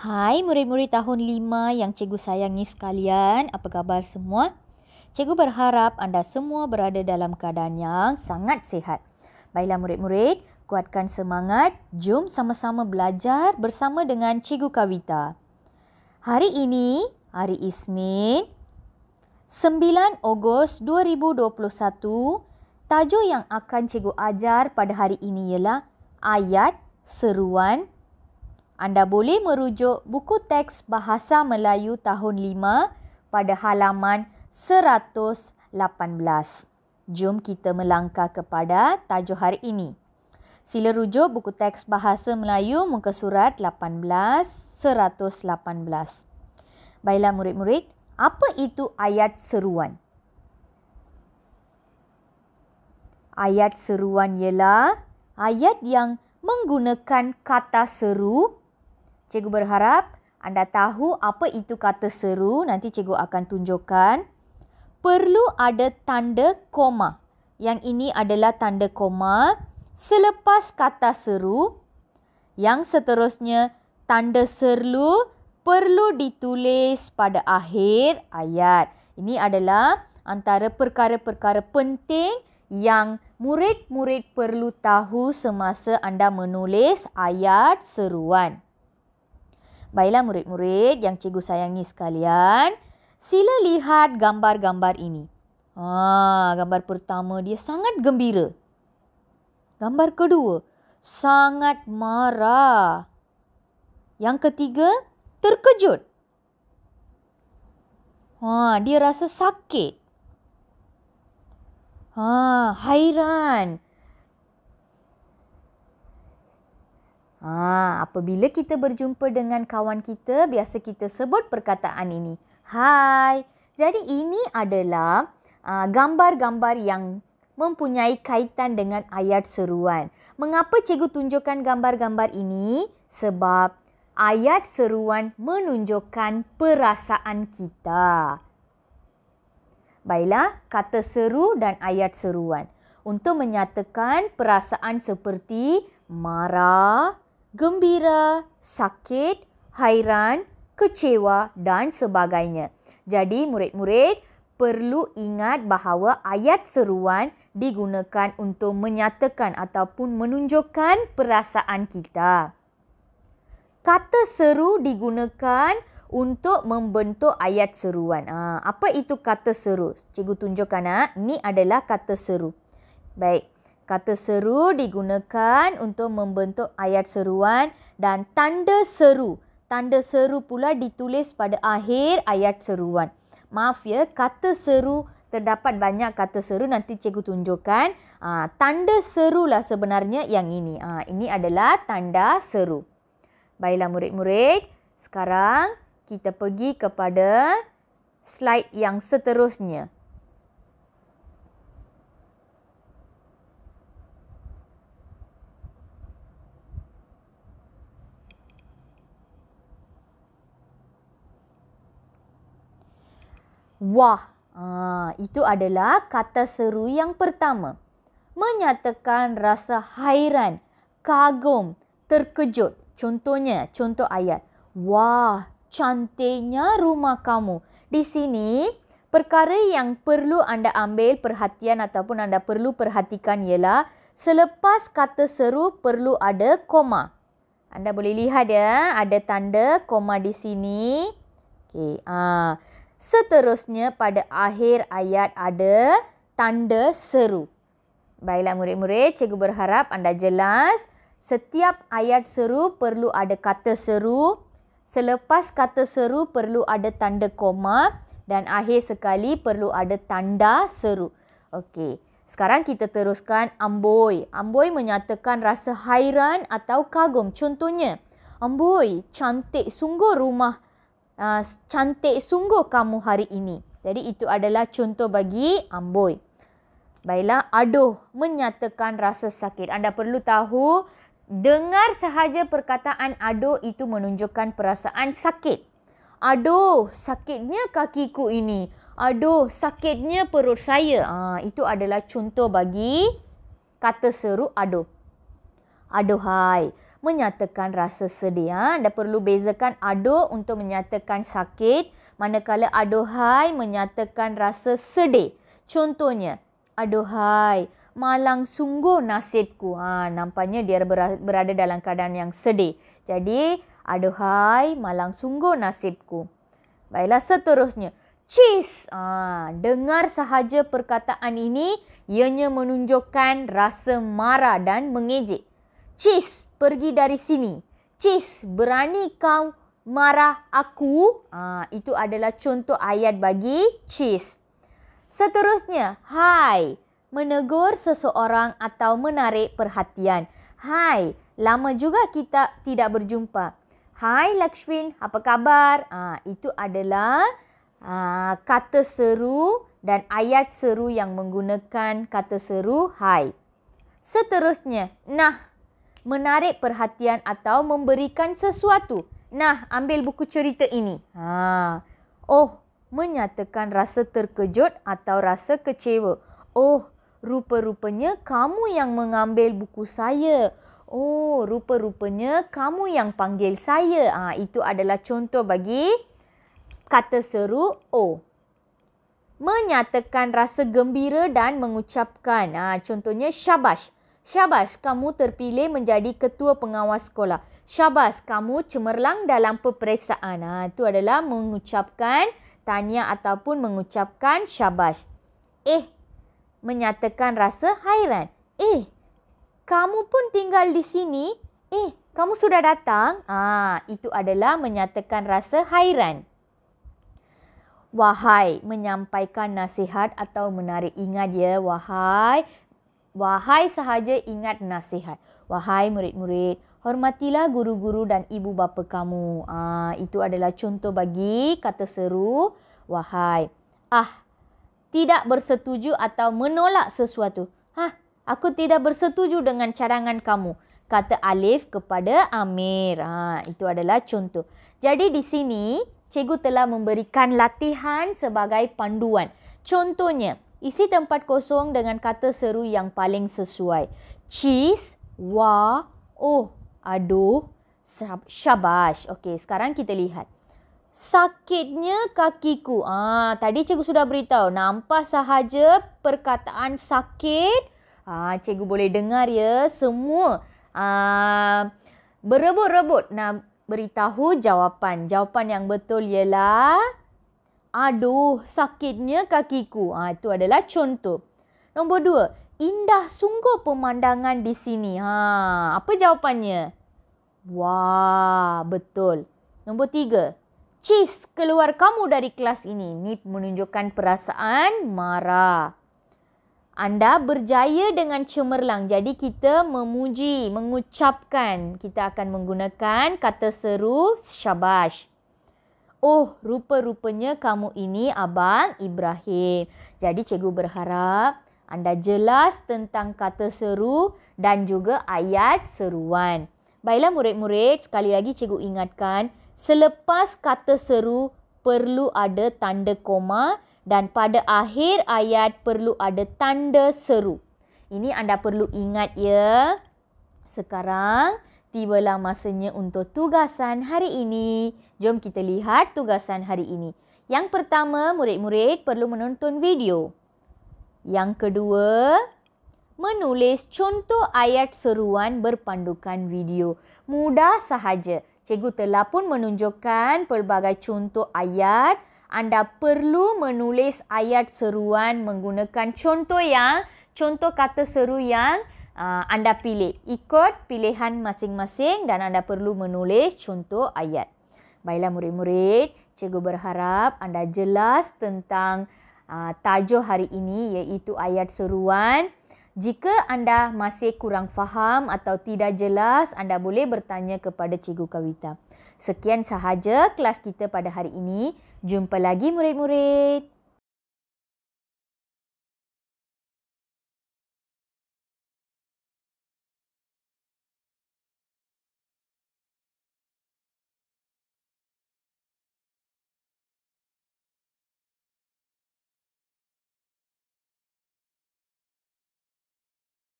Hai murid-murid tahun 5 yang cikgu sayangi sekalian, apa khabar semua? Cikgu berharap anda semua berada dalam keadaan yang sangat sihat. Baiklah murid-murid, kuatkan semangat, jom sama-sama belajar bersama dengan Cikgu Kavita. Hari ini, hari Isnin, 9 Ogos 2021, tajuk yang akan cikgu ajar pada hari ini ialah ayat seruan. Anda boleh merujuk buku teks Bahasa Melayu tahun 5 pada halaman 118. Jom kita melangkah kepada tajuk hari ini. Sila rujuk buku teks Bahasa Melayu muka surat 18, 118. Baiklah murid-murid, apa itu ayat seruan? Ayat seruan ialah ayat yang menggunakan kata seru. Cikgu berharap anda tahu apa itu kata seru. Nanti cikgu akan tunjukkan. Perlu ada tanda koma. Yang ini adalah tanda koma selepas kata seru. Yang seterusnya, tanda seru perlu ditulis pada akhir ayat. Ini adalah antara perkara-perkara penting yang murid-murid perlu tahu semasa anda menulis ayat seruan. Baiklah murid-murid yang cikgu sayangi sekalian, sila lihat gambar-gambar ini. Gambar pertama dia sangat gembira. Gambar kedua, sangat marah. Yang ketiga, terkejut. Dia rasa sakit. Hairan. Apabila kita berjumpa dengan kawan kita, biasa kita sebut perkataan ini. Hai. Jadi ini adalah gambar-gambar yang mempunyai kaitan dengan ayat seruan. Mengapa cikgu tunjukkan gambar-gambar ini? Sebab ayat seruan menunjukkan perasaan kita. Baiklah, kata seru dan ayat seruan. Untuk menyatakan perasaan seperti marah, gembira, sakit, hairan, kecewa dan sebagainya. Jadi murid-murid perlu ingat bahawa ayat seruan digunakan untuk menyatakan ataupun menunjukkan perasaan kita. Kata seru digunakan untuk membentuk ayat seruan. Apa itu kata seru? Cikgu tunjukkan. Ini adalah kata seru. Baik. Kata seru digunakan untuk membentuk ayat seruan dan tanda seru. Tanda seru pula ditulis pada akhir ayat seruan. Maaf ya, kata seru terdapat banyak kata seru. Nanti cikgu tunjukkan. Tanda serulah sebenarnya yang ini. Ini adalah tanda seru. Baiklah murid-murid, sekarang kita pergi kepada slide yang seterusnya. Wah, itu adalah kata seru yang pertama. Menyatakan rasa hairan, kagum, terkejut. Contohnya, contoh ayat. Wah, cantiknya rumah kamu. Di sini, perkara yang perlu anda ambil perhatian ataupun anda perlu perhatikan ialah selepas kata seru perlu ada koma. Anda boleh lihat ya, ada tanda koma di sini. Okey, seterusnya pada akhir ayat ada tanda seru. Baiklah murid-murid, cikgu berharap anda jelas. Setiap ayat seru perlu ada kata seru. Selepas kata seru perlu ada tanda koma. Dan akhir sekali perlu ada tanda seru. Okey, sekarang kita teruskan amboi. Amboi menyatakan rasa hairan atau kagum. Contohnya, amboi, cantik sungguh rumah. Cantik sungguh kamu hari ini. Jadi itu adalah contoh bagi amboi. Baiklah, aduh, menyatakan rasa sakit. Anda perlu tahu, dengar sahaja perkataan aduh itu menunjukkan perasaan sakit. Aduh, sakitnya kakiku ini. Aduh, sakitnya perut saya. Itu adalah contoh bagi kata seru aduh. Aduhai, menyatakan rasa sedih. Anda perlu bezakan aduh untuk menyatakan sakit, manakala aduhai menyatakan rasa sedih. Contohnya, aduhai, malang sungguh nasibku. Nampaknya dia berada dalam keadaan yang sedih. Jadi, aduhai, malang sungguh nasibku. Baiklah, seterusnya. Cis. Dengar sahaja perkataan ini, ianya menunjukkan rasa marah dan mengejek. Cis, pergi dari sini. Cis, berani kau marah aku? Itu adalah contoh ayat bagi cis. Seterusnya, hai, menegur seseorang atau menarik perhatian. Hai, lama juga kita tidak berjumpa. Hai Lakshmin, apa kabar? Itu adalah kata seru dan ayat seru yang menggunakan kata seru hai. Seterusnya, nah, menarik perhatian atau memberikan sesuatu. Nah, ambil buku cerita ini. Oh, menyatakan rasa terkejut atau rasa kecewa. Oh, rupa-rupanya kamu yang mengambil buku saya. Oh, rupa-rupanya kamu yang panggil saya. Itu adalah contoh bagi kata seru oh. Menyatakan rasa gembira dan mengucapkan. Contohnya syabas. Syabas, kamu terpilih menjadi ketua pengawas sekolah. Syabas, kamu cemerlang dalam peperiksaan. Itu adalah mengucapkan tahniah ataupun mengucapkan syabas. Menyatakan rasa hairan. Kamu pun tinggal di sini? Kamu sudah datang? Itu adalah menyatakan rasa hairan. Wahai, menyampaikan nasihat atau menarik. Ingat ya, wahai. Wahai sahaja ingat nasihat. Wahai murid-murid, hormatilah guru-guru dan ibu bapa kamu. Itu adalah contoh bagi kata seru wahai. Tidak bersetuju atau menolak sesuatu. Aku tidak bersetuju dengan cadangan kamu. Kata Alif kepada Amir. Itu adalah contoh. Jadi di sini, cikgu telah memberikan latihan sebagai panduan. Contohnya, isi tempat kosong dengan kata seru yang paling sesuai. Cis, wah, oh, aduh, syabas. Okey, sekarang kita lihat. Sakitnya kakiku. Tadi cikgu sudah beritahu. Nampak sahaja perkataan sakit. Cikgu boleh dengar ya. Semua berebut-rebut nak beritahu jawapan. Jawapan yang betul ialah aduh, sakitnya kakiku. Itu adalah contoh. Nombor 2, indah sungguh pemandangan di sini. Apa jawapannya? Wah, betul. Nombor 3, cis, keluar kamu dari kelas ini. Ini menunjukkan perasaan marah. Anda berjaya dengan cemerlang. Jadi kita memuji, mengucapkan. Kita akan menggunakan kata seru syabas. Oh, rupa-rupanya kamu ini Abang Ibrahim. Jadi cikgu berharap anda jelas tentang kata seru dan juga ayat seruan. Baiklah murid-murid, sekali lagi cikgu ingatkan, selepas kata seru perlu ada tanda koma dan pada akhir ayat perlu ada tanda seru. Ini anda perlu ingat ya. Sekarang tibalah masanya untuk tugasan hari ini. Jom kita lihat tugasan hari ini. Yang pertama, murid-murid perlu menonton video. Yang kedua, menulis contoh ayat seruan berpandukan video. Mudah sahaja. Cikgu telah pun menunjukkan pelbagai contoh ayat. Anda perlu menulis ayat seruan menggunakan contoh kata seru yang anda pilih. Ikut pilihan masing-masing dan anda perlu menulis contoh ayat. Baiklah murid-murid, cikgu berharap anda jelas tentang tajuk hari ini iaitu ayat seruan. Jika anda masih kurang faham atau tidak jelas, anda boleh bertanya kepada Cikgu Kawita. Sekian sahaja kelas kita pada hari ini. Jumpa lagi murid-murid.